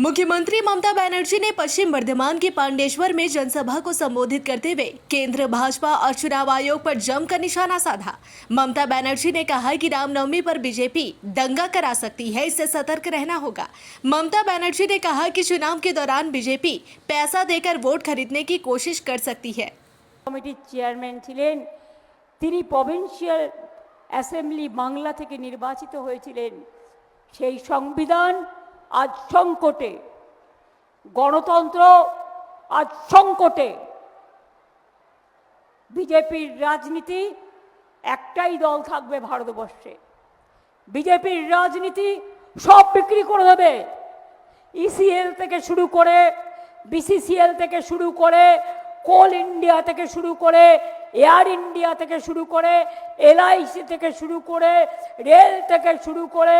मुख्यमंत्री ममता बनर्जी ने पश्चिम बर्धमान के पांडेश्वर में जनसभा को संबोधित करते हुए केंद्र भाजपा और चुनाव आयोग पर जमकर निशाना साधा। ममता बनर्जी ने कहा कि रामनवमी पर बीजेपी दंगा करा सकती है, इससे सतर्क रहना होगा। ममता बनर्जी ने कहा कि चुनाव के दौरान बीजेपी पैसा देकर वोट खरीदने की कोशिश कर सकती है। কমিটির চেয়ারম্যান ছিলেন, তিনি প্রভিন্সিয়াল অ্যাসেম্বলি বাংলা থেকে নির্বাচিত হয়েছিলেন। সেই সংবিধান আজ সংকটে, গণতন্ত্র আজ সংকটে। বিজেপির রাজনীতি, একটাই দল থাকবে ভারতবর্ষে। বিজেপির রাজনীতি সব বিক্রি করে দেবে। ইসিএল থেকে শুরু করে, বিসিসিএল থেকে শুরু করে, কোল ইন্ডিয়া থেকে শুরু করে, এয়ার ইন্ডিয়া থেকে শুরু করে, এলআইসি থেকে শুরু করে, রেল থেকে শুরু করে,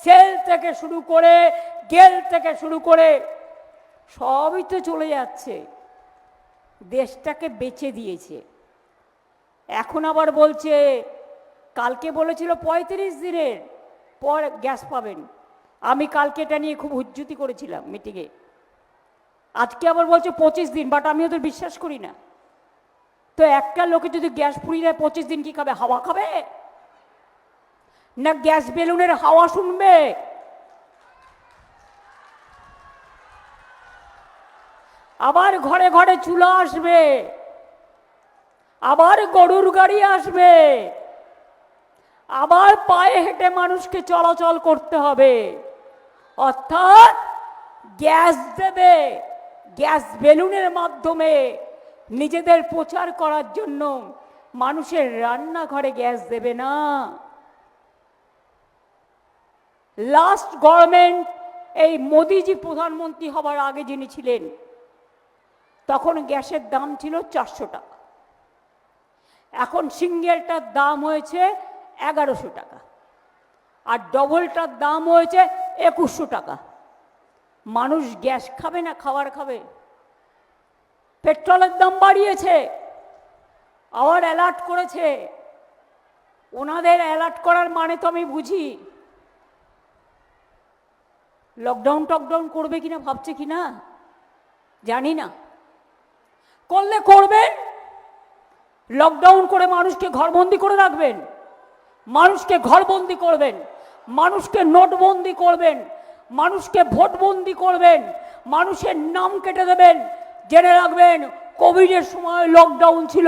সেল থেকে শুরু করে, গেল থেকে শুরু করে সবই তো চলে যাচ্ছে। দেশটাকে বেচে দিয়েছে। এখন আবার বলছে, কালকে বলেছিল 35 দিনের পর গ্যাস পাবেন। আমি কালকে এটা নিয়ে খুব হুজ্জুতি করেছিলাম মিটিংয়ে। আজকে আবার বলছে 25 দিন, বাট আমি ওদের বিশ্বাস করি না। তো একটা লোকে যদি গ্যাস পুড়িয়ে দেয় 25 দিন কি খাবে? হাওয়া খাবে না গ্যাস বেলুনের হাওয়া শুনবে? আবার ঘরে ঘরে চুলা আসবে, আবার গরুর গাড়ি আসবে, আবার পায়ে হেঁটে মানুষকে চলাচল করতে হবে। অর্থাৎ গ্যাস দেবে, গ্যাস বেলুনের মাধ্যমে নিজেদের প্রচার করার জন্য। মানুষের রান্নাঘরে গ্যাস দেবে না। লাস্ট গভর্নমেন্ট, এই মোদিজি প্রধানমন্ত্রী হবার আগে যিনি ছিলেন, তখন গ্যাসের দাম ছিল 400 টাকা। এখন সিঙ্গেলটার দাম হয়েছে 1100 টাকা, আর ডবলটার দাম হয়েছে 2100 টাকা। মানুষ গ্যাস খাবে না খাবার খাবে? পেট্রোলের দাম বাড়িয়েছে, আবার অ্যালার্ট করেছে। ওনাদের অ্যালার্ট করার মানে তো আমি বুঝি। লকডাউন টকডাউন করবে কিনা ভাবছে কিনা জানি না। করলে করবেন, লকডাউন করে মানুষকে ঘরবন্দি করে রাখবেন, মানুষকে ঘরবন্দি করবেন, মানুষকে নোটবন্দি করবেন, মানুষকে ভোটবন্দি করবেন, মানুষের নাম কেটে দেবেন। জেনে রাখবেন, কোভিডের সময় লকডাউন ছিল।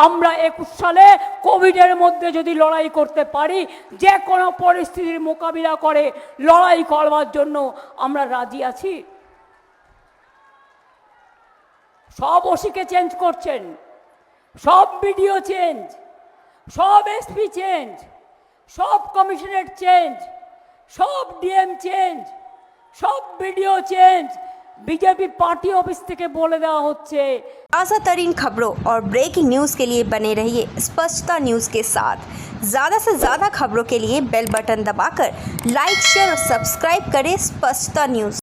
আমরা 21 সালে কোভিডের মধ্যে যদি লড়াই করতে পারি, যে কোনো পরিস্থিতির মোকাবিলা করে লড়াই করবার জন্য আমরা রাজি আছি। সব ওসিকে চেঞ্জ করছেন, সব বিডিও চেঞ্জ, সব এসপি চেঞ্জ, সব কমিশনার চেঞ্জ, सब डीएम चेंज, सब video change, BJP party office থেকে বলে দেওয়া হচ্ছে। ताज़ा तरीन खबरों और ब्रेकिंग न्यूज़ के लिए बने रहिए स्पष्टता न्यूज़ के साथ। ज़्यादा से ज़्यादा खबरों के लिए बेल बटन दबाकर लाइक, शेयर और सब्सक्राइब करें स्पष्टता न्यूज़।